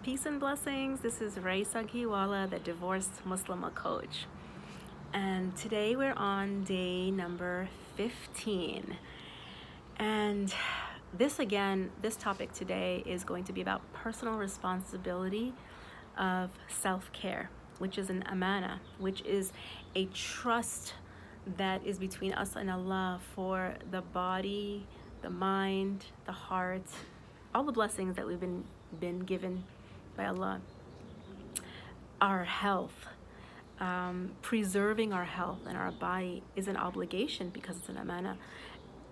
Peace and blessings. This is Raisa Ghiwala, the divorced Muslim coach. And today we're on day number 15. And this topic today is going to be about personal responsibility of self-care, which is an amana, which is a trust that is between us and Allah for the body, the mind, the heart, all the blessings that we've been given by Allah. Our health, preserving our health and our body is an obligation because it's an amana.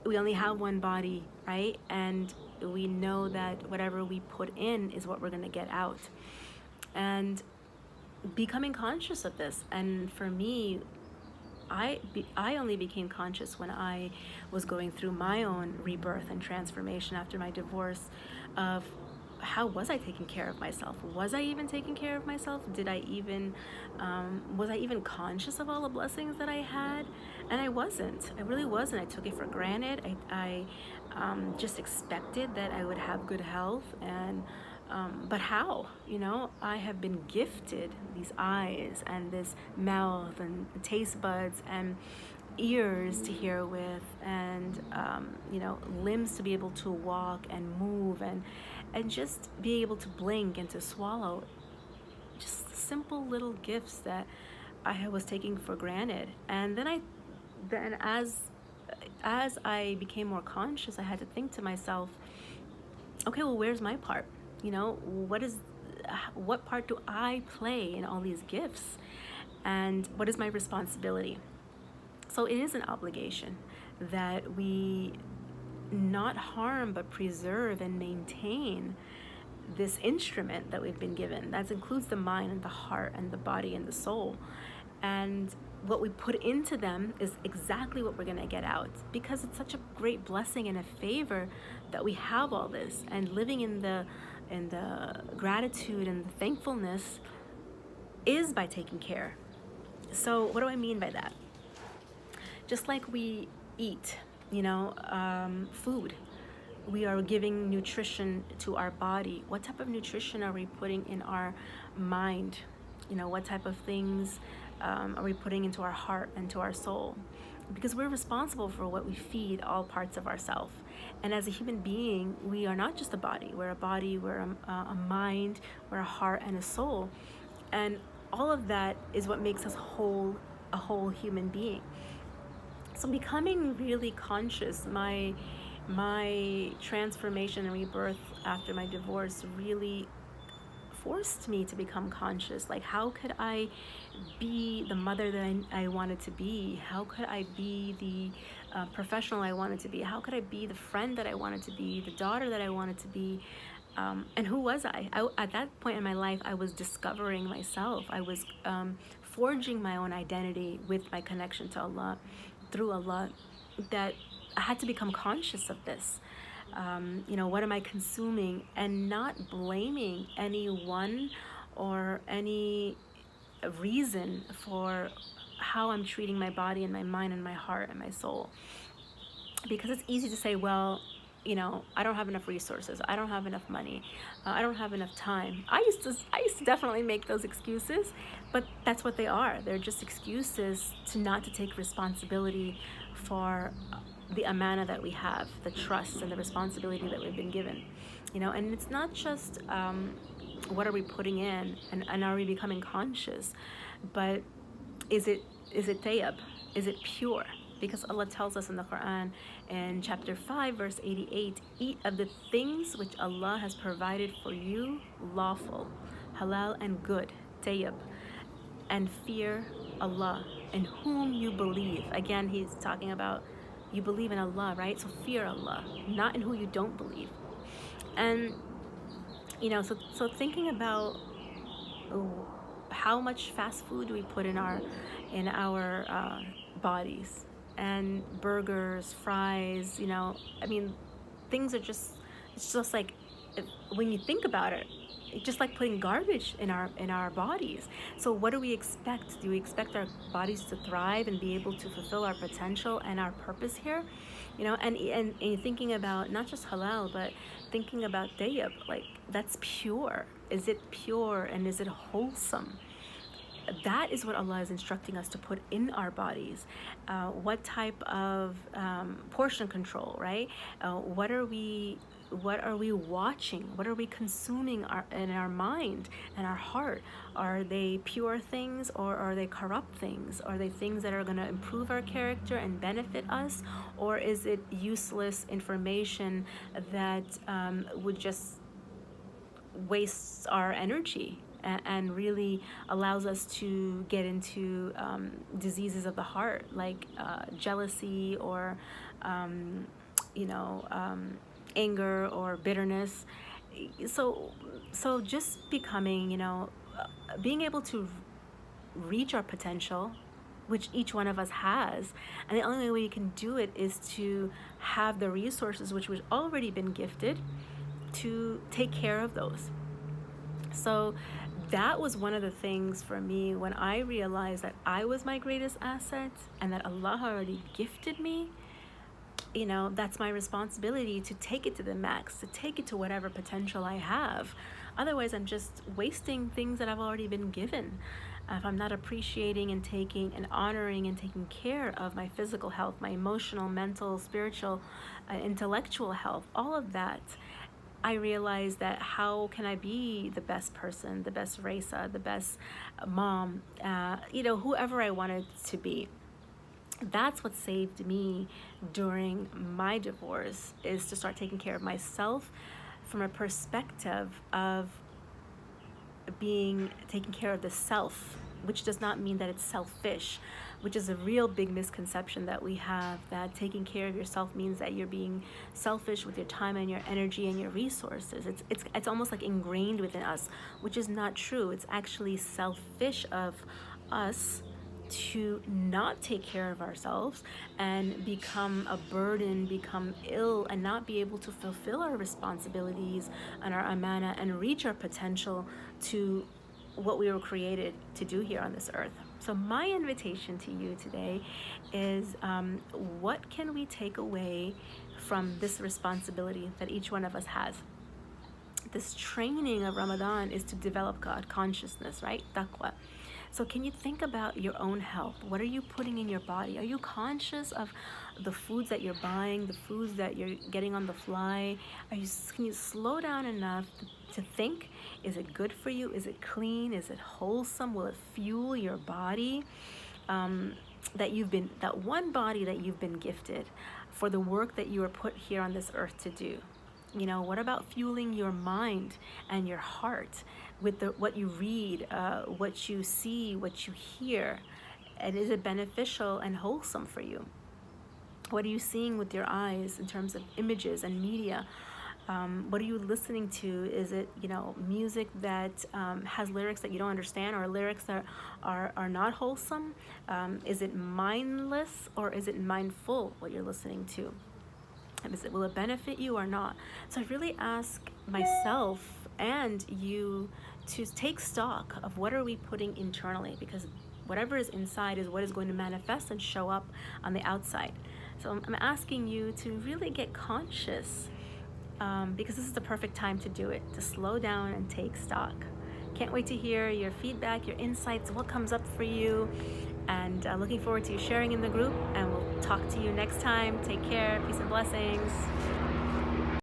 We only have one body, right? And we know that whatever we put in is what we're going to get out. And becoming conscious of this. And for me, I only became conscious when I was going through my own rebirth and transformation after my divorce of how was I taking care of myself? Was I even taking care of myself? Was I even conscious of all the blessings that I had? And I wasn't. I really wasn't. I took it for granted. I just expected that I would have good health, and but how? I have been gifted these eyes and this mouth and taste buds and ears to hear with, and limbs to be able to walk and move and just be able to blink and to swallow. Just simple little gifts that I was taking for granted. And then as I became more conscious, I had to think to myself, okay, well, where's my part? What part do I play in all these gifts? And what is my responsibility? So it is an obligation that we not harm but preserve and maintain this instrument that we've been given. That includes the mind and the heart and the body and the soul. And what we put into them is exactly what we're going to get out, because it's such a great blessing and a favor that we have all this, and living in the gratitude and the thankfulness is by taking care. So what do I mean by that? Just like we eat, food, we are giving nutrition to our body. What type of nutrition are we putting in our mind? What type of things are we putting into our heart and to our soul? Because we're responsible for what we feed all parts of ourselves. And as a human being, we are not just a body. We're a body, we're a mind, we're a heart and a soul. And all of that is what makes us a whole human being. So becoming really conscious, my transformation and rebirth after my divorce really forced me to become conscious. Like, how could I be the mother that I wanted to be? How could I be the professional I wanted to be? How could I be the friend that I wanted to be, the daughter that I wanted to be? And who was I? At that point in my life, I was discovering myself. I was forging my own identity with my connection to Allah, through Allah, that I had to become conscious of this. What am I consuming, and not blaming anyone or any reason for how I'm treating my body and my mind and my heart and my soul. Because it's easy to say, well, I don't have enough resources, I don't have enough money, I don't have enough time. I used to definitely make those excuses, but that's what they are. They're just excuses not to take responsibility for the amana that we have, the trust and the responsibility that we've been given. And it's not just what are we putting in, and are we becoming conscious, but is it tayyib? Is it pure? Because Allah tells us in the Quran in chapter 5 verse 88, eat of the things which Allah has provided for you lawful, halal and good, tayyib, and fear Allah in whom you believe. Again, he's talking about you believe in Allah, right? So fear Allah, not in who you don't believe. And so thinking about how much fast food do we put in our bodies, and burgers, fries, things are it's just like when you think about it, it's just like putting garbage in our bodies. So what do we expect? Do we expect our bodies to thrive and be able to fulfill our potential and our purpose here? And thinking about not just halal, but thinking about tayyib, like that's pure. Is it pure and is it wholesome? That is what Allah is instructing us to put in our bodies. What type of portion control, right? What are we watching? What are we consuming in our mind and our heart? Are they pure things or are they corrupt things? Are they things that are going to improve our character and benefit us? Or is it useless information that would just waste our energy and really allows us to get into diseases of the heart, like jealousy or you know anger or bitterness. So just becoming, being able to reach our potential, which each one of us has, and the only way we can do it is to have the resources which we've already been gifted to take care of those. So that was one of the things for me when I realized that I was my greatest asset and that Allah already gifted me. That's my responsibility to take it to the max, to take it to whatever potential I have. Otherwise, I'm just wasting things that I've already been given. If I'm not appreciating and taking and honoring and taking care of my physical health, my emotional, mental, spiritual, intellectual health, all of that, I realized that how can I be the best person, the best Raisa, the best mom, whoever I wanted to be. That's what saved me during my divorce, is to start taking care of myself from a perspective of taking care of the self, which does not mean that it's selfish, which is a real big misconception that we have, that taking care of yourself means that you're being selfish with your time and your energy and your resources. It's almost like ingrained within us, which is not true. It's actually selfish of us to not take care of ourselves and become a burden, become ill, and not be able to fulfill our responsibilities and our amana and reach our potential to what we were created to do here on this earth. So my invitation to you today is, what can we take away from this responsibility that each one of us has? This training of Ramadan is to develop God consciousness, right? Taqwa. So can you think about your own health? What are you putting in your body? Are you conscious of the foods that you're buying, the foods that you're getting on the fly? Can you slow down enough to think, is it good for you? Is it clean? Is it wholesome? Will it fuel your body? That one body that you've been gifted for the work that you were put here on this earth to do. What about fueling your mind and your heart with what you read, what you see, what you hear? And is it beneficial and wholesome for you? What are you seeing with your eyes in terms of images and media? What are you listening to? Is it, music that has lyrics that you don't understand, or lyrics that are not wholesome? Is it mindless or is it mindful, what you're listening to? Will it benefit you or not? So I really ask myself and you to take stock of what are we putting internally, because whatever is inside is what is going to manifest and show up on the outside. So I'm asking you to really get conscious, because this is the perfect time to do it, to slow down and take stock. Can't wait to hear your feedback, your insights, what comes up for you. And looking forward to you sharing in the group, and we'll talk to you next time. Take care. Peace and blessings.